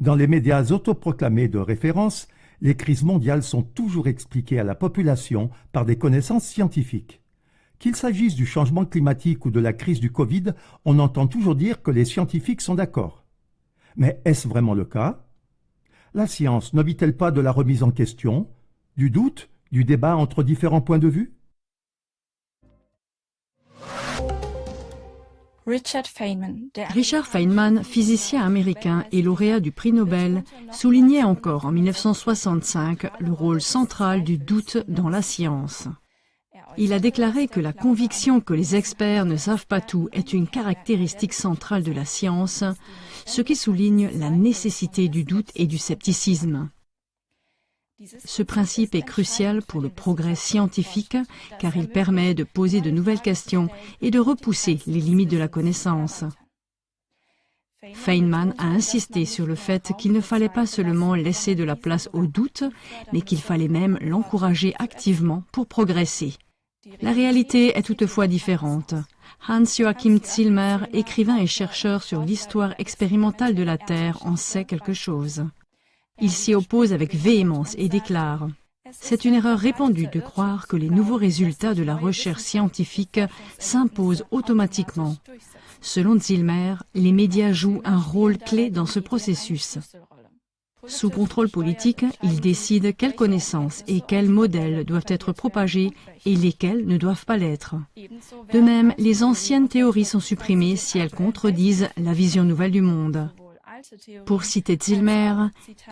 Dans les médias autoproclamés de référence, les crises mondiales sont toujours expliquées à la population par des connaissances scientifiques. Qu'il s'agisse du changement climatique ou de la crise du Covid, on entend toujours dire que les scientifiques sont d'accord. Mais est-ce vraiment le cas? La science ne vit-elle pas de la remise en question, du doute, du débat entre différents points de vue? Richard Feynman, physicien américain et lauréat du prix Nobel, soulignait encore en 1965 le rôle central du doute dans la science. Il a déclaré que la conviction que les experts ne savent pas tout est une caractéristique centrale de la science, ce qui souligne la nécessité du doute et du scepticisme. Ce principe est crucial pour le progrès scientifique car il permet de poser de nouvelles questions et de repousser les limites de la connaissance. Feynman a insisté sur le fait qu'il ne fallait pas seulement laisser de la place au doute, mais qu'il fallait même l'encourager activement pour progresser. La réalité est toutefois différente. Hans-Joachim Zillmer, écrivain et chercheur sur l'histoire expérimentale de la Terre, en sait quelque chose. Il s'y oppose avec véhémence et déclare « C'est une erreur répandue de croire que les nouveaux résultats de la recherche scientifique s'imposent automatiquement. Selon Zillmer, les médias jouent un rôle clé dans ce processus. Sous contrôle politique, ils décident quelles connaissances et quels modèles doivent être propagés et lesquels ne doivent pas l'être. De même, les anciennes théories sont supprimées si elles contredisent la vision nouvelle du monde. Pour citer Zillmer,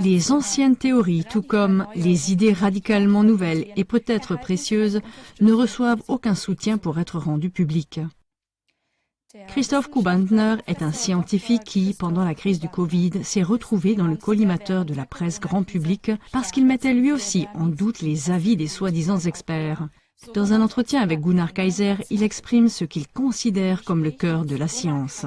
les anciennes théories, tout comme les idées radicalement nouvelles et peut-être précieuses, ne reçoivent aucun soutien pour être rendues publiques. Christoph Kubantner est un scientifique qui, pendant la crise du Covid, s'est retrouvé dans le collimateur de la presse grand public parce qu'il mettait lui aussi en doute les avis des soi-disant experts. Dans un entretien avec Gunnar Kaiser, il exprime ce qu'il considère comme le cœur de la science.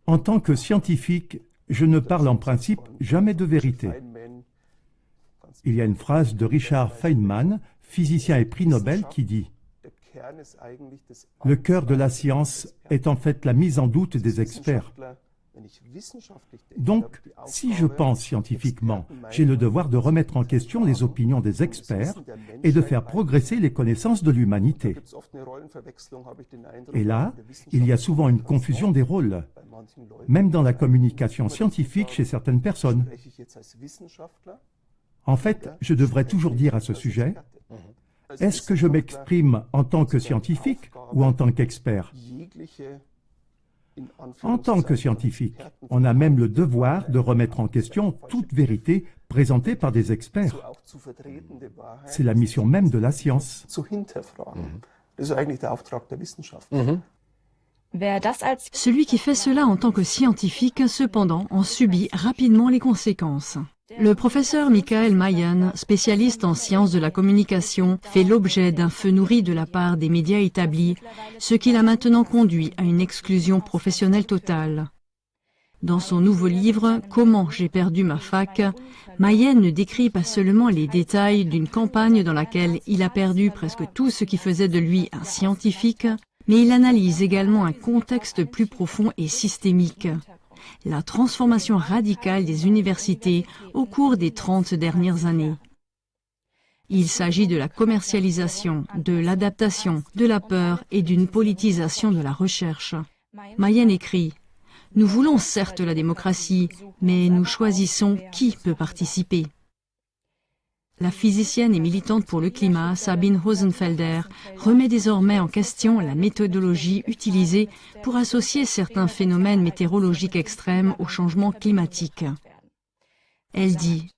En tant que scientifique, je ne parle en principe jamais de vérité. Il y a une phrase de Richard Feynman, physicien et prix Nobel, qui dit « Le cœur de la science est en fait la mise en doute des experts. Donc, si je pense scientifiquement, j'ai le devoir de remettre en question les opinions des experts et de faire progresser les connaissances de l'humanité. Et là, il y a souvent une confusion des rôles, même dans la communication scientifique chez certaines personnes. En fait, je devrais toujours dire à ce sujet, est-ce que je m'exprime en tant que scientifique ou en tant qu'expert? En tant que scientifique, on a même le devoir de remettre en question toute vérité présentée par des experts. C'est la mission même de la science. Celui qui fait cela en tant que scientifique, cependant, en subit rapidement les conséquences. Le professeur Michael Mayen, spécialiste en sciences de la communication, fait l'objet d'un feu nourri de la part des médias établis, ce qui l'a maintenant conduit à une exclusion professionnelle totale. Dans son nouveau livre « Comment j'ai perdu ma fac », Mayen ne décrit pas seulement les détails d'une campagne dans laquelle il a perdu presque tout ce qui faisait de lui un scientifique, mais il analyse également un contexte plus profond et systémique. La transformation radicale des universités au cours des 30 dernières années. Il s'agit de la commercialisation, de l'adaptation, de la peur et d'une politisation de la recherche. Mayen écrit « Nous voulons certes la démocratie, mais nous choisissons qui peut participer. » La physicienne et militante pour le climat, Sabine Rosenfelder, remet désormais en question la méthodologie utilisée pour associer certains phénomènes météorologiques extrêmes au changement climatique. Elle dit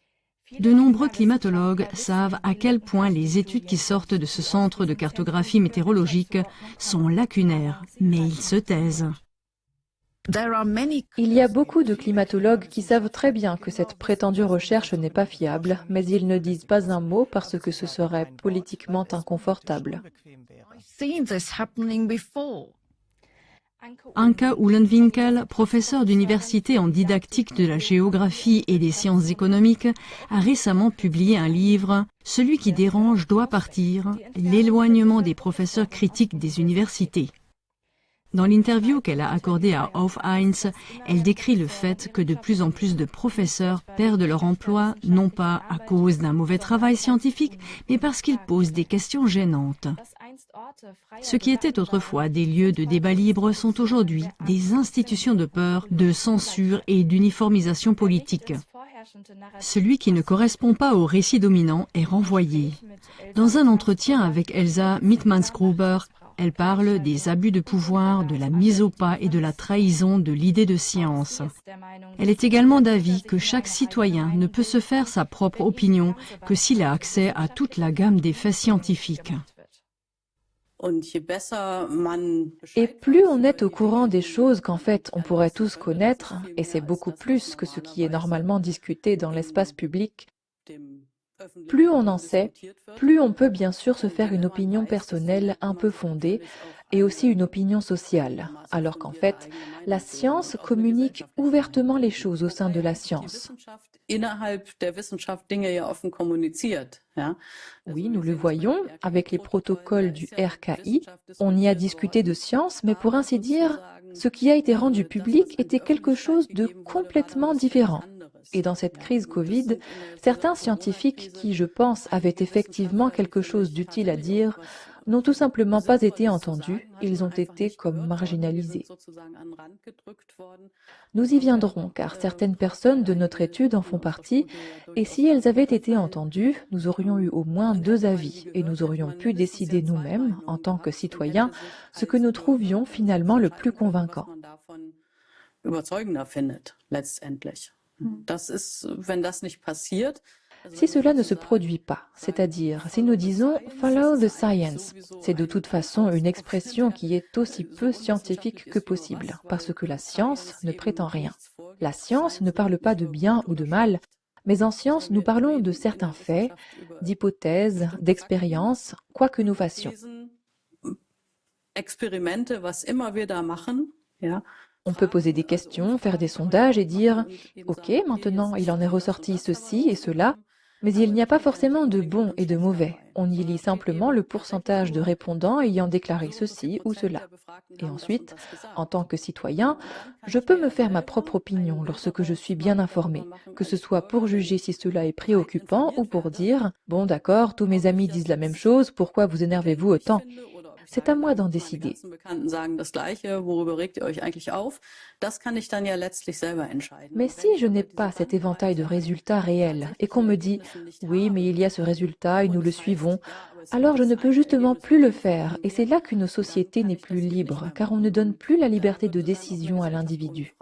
« De nombreux climatologues savent à quel point les études qui sortent de ce centre de cartographie météorologique sont lacunaires, mais ils se taisent. » Il y a beaucoup de climatologues qui savent très bien que cette prétendue recherche n'est pas fiable, mais ils ne disent pas un mot parce que ce serait politiquement inconfortable. Anke Uhlenwinkel, professeur d'université en didactique de la géographie et des sciences économiques, a récemment publié un livre « Celui qui dérange doit partir, l'éloignement des professeurs critiques des universités ». Dans l'interview qu'elle a accordée à Auf 1, elle décrit le fait que de plus en plus de professeurs perdent leur emploi, non pas à cause d'un mauvais travail scientifique, mais parce qu'ils posent des questions gênantes. Ce qui était autrefois des lieux de débat libre sont aujourd'hui des institutions de peur, de censure et d'uniformisation politique. Celui qui ne correspond pas au récit dominant est renvoyé. Dans un entretien avec Elsa Mittmans-Gruber, elle parle des abus de pouvoir, de la mise au pas et de la trahison de l'idée de science. Elle est également d'avis que chaque citoyen ne peut se faire sa propre opinion que s'il a accès à toute la gamme des faits scientifiques. Et plus on est au courant des choses qu'en fait on pourrait tous connaître, et c'est beaucoup plus que ce qui est normalement discuté dans l'espace public, plus on en sait, plus on peut bien sûr se faire une opinion personnelle un peu fondée et aussi une opinion sociale, alors qu'en fait, la science communique ouvertement les choses au sein de la science. Oui, nous le voyons avec les protocoles du RKI. On y a discuté de science, mais pour ainsi dire, ce qui a été rendu public était quelque chose de complètement différent. Et dans cette crise Covid, certains scientifiques qui, je pense, avaient effectivement quelque chose d'utile à dire, n'ont tout simplement pas été entendus, ils ont été comme marginalisés. Nous y viendrons, car certaines personnes de notre étude en font partie, et si elles avaient été entendues, nous aurions eu au moins 2 avis, et nous aurions pu décider nous-mêmes, en tant que citoyens, ce que nous trouvions finalement le plus convaincant. Si cela ne se produit pas, c'est-à-dire si nous disons « follow the science », c'est de toute façon une expression qui est aussi peu scientifique que possible, parce que la science ne prétend rien. La science ne parle pas de bien ou de mal, mais en science nous parlons de certains faits, d'hypothèses, d'expériences, quoi que nous fassions. On peut poser des questions, faire des sondages et dire « Ok, maintenant il en est ressorti ceci et cela », mais il n'y a pas forcément de bon et de mauvais. On y lit simplement le pourcentage de répondants ayant déclaré ceci ou cela. Et ensuite, en tant que citoyen, je peux me faire ma propre opinion lorsque je suis bien informé, que ce soit pour juger si cela est préoccupant ou pour dire « Bon d'accord, tous mes amis disent la même chose, pourquoi vous énervez-vous autant ?» C'est à moi d'en décider. Mais si je n'ai pas cet éventail de résultats réels et qu'on me dit « oui, mais il y a ce résultat et nous le suivons », alors je ne peux justement plus le faire et c'est là qu'une société n'est plus libre, car on ne donne plus la liberté de décision à l'individu.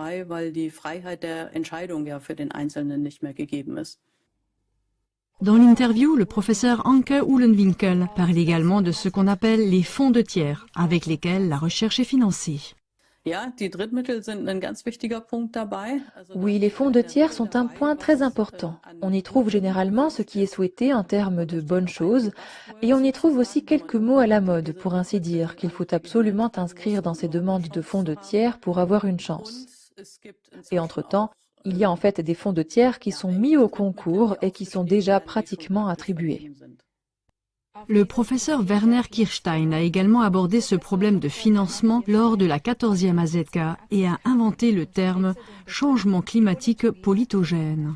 Dans l'interview, le professeur Anke Uhlenwinkel parle également de ce qu'on appelle les fonds de tiers, avec lesquels la recherche est financée. Oui, les fonds de tiers sont un point très important. On y trouve généralement ce qui est souhaité en termes de bonnes choses, et on y trouve aussi quelques mots à la mode, pour ainsi dire, qu'il faut absolument inscrire dans ces demandes de fonds de tiers pour avoir une chance. Et entre-temps, il y a en fait des fonds de tiers qui sont mis au concours et qui sont déjà pratiquement attribués. Le professeur Werner Kirstein a également abordé ce problème de financement lors de la 14e AZK et a inventé le terme « changement climatique politogène ».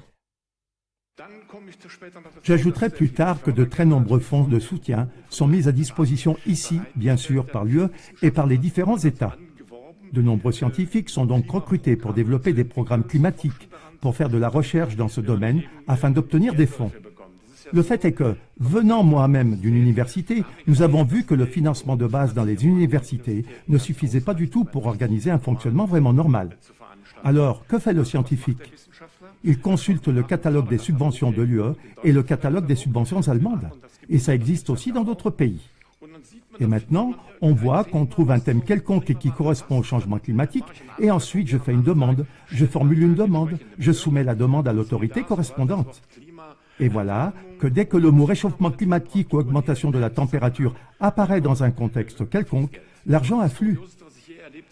J'ajouterai plus tard que de très nombreux fonds de soutien sont mis à disposition ici, bien sûr, par l'UE et par les différents États. De nombreux scientifiques sont donc recrutés pour développer des programmes climatiques, pour faire de la recherche dans ce domaine afin d'obtenir des fonds. Le fait est que, venant moi-même d'une université, nous avons vu que le financement de base dans les universités ne suffisait pas du tout pour organiser un fonctionnement vraiment normal. Alors, que fait le scientifique? Il consulte le catalogue des subventions de l'UE et le catalogue des subventions allemandes. Et ça existe aussi dans d'autres pays. Et maintenant, on voit qu'on trouve un thème quelconque et qui correspond au changement climatique, et ensuite je fais une demande, je formule une demande, je soumets la demande à l'autorité correspondante. Et voilà que dès que le mot réchauffement climatique ou augmentation de la température apparaît dans un contexte quelconque, l'argent afflue.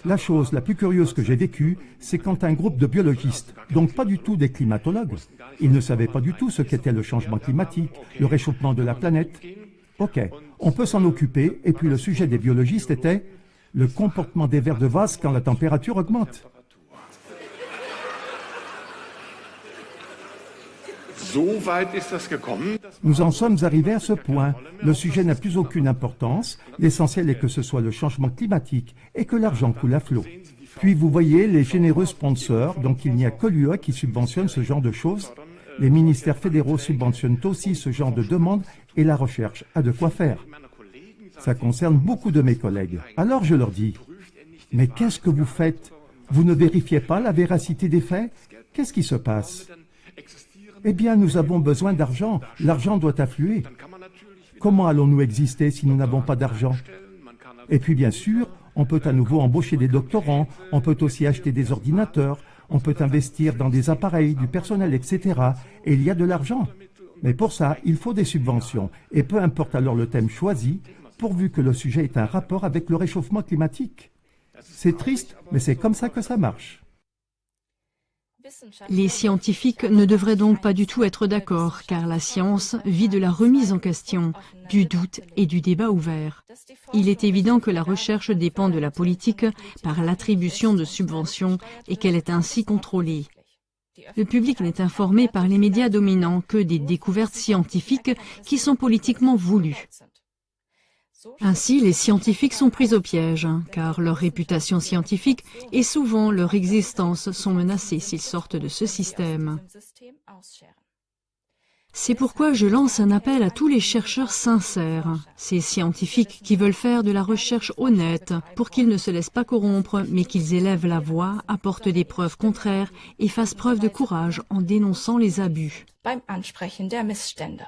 La chose la plus curieuse que j'ai vécue, c'est quand un groupe de biologistes, donc pas du tout des climatologues, ils ne savaient pas du tout ce qu'était le changement climatique, le réchauffement de la planète. Ok, on peut s'en occuper, et puis le sujet des biologistes était le comportement des vers de vase quand la température augmente. Nous en sommes arrivés à ce point. Le sujet n'a plus aucune importance. L'essentiel est que ce soit le changement climatique et que l'argent coule à flot. Puis vous voyez les généreux sponsors, donc il n'y a que l'UE qui subventionne ce genre de choses. Les ministères fédéraux subventionnent aussi ce genre de demandes et la recherche a de quoi faire. Ça concerne beaucoup de mes collègues. Alors je leur dis, mais qu'est-ce que vous faites? Vous ne vérifiez pas la véracité des faits? Qu'est-ce qui se passe? Eh bien, nous avons besoin d'argent. L'argent doit affluer. Comment allons-nous exister si nous n'avons pas d'argent? Et puis, bien sûr, on peut à nouveau embaucher des doctorants, on peut aussi acheter des ordinateurs, on peut investir dans des appareils, du personnel, etc. Et il y a de l'argent. Mais pour ça, il faut des subventions. Et peu importe alors le thème choisi, pourvu que le sujet ait un rapport avec le réchauffement climatique. C'est triste, mais c'est comme ça que ça marche. Les scientifiques ne devraient donc pas du tout être d'accord, car la science vit de la remise en question, du doute et du débat ouvert. Il est évident que la recherche dépend de la politique par l'attribution de subventions et qu'elle est ainsi contrôlée. Le public n'est informé par les médias dominants que des découvertes scientifiques qui sont politiquement voulues. Ainsi, les scientifiques sont pris au piège, car leur réputation scientifique et souvent leur existence sont menacées s'ils sortent de ce système. C'est pourquoi je lance un appel à tous les chercheurs sincères, ces scientifiques qui veulent faire de la recherche honnête, pour qu'ils ne se laissent pas corrompre, mais qu'ils élèvent la voix, apportent des preuves contraires et fassent preuve de courage en dénonçant les abus. Beim Ansprechen der Missstände.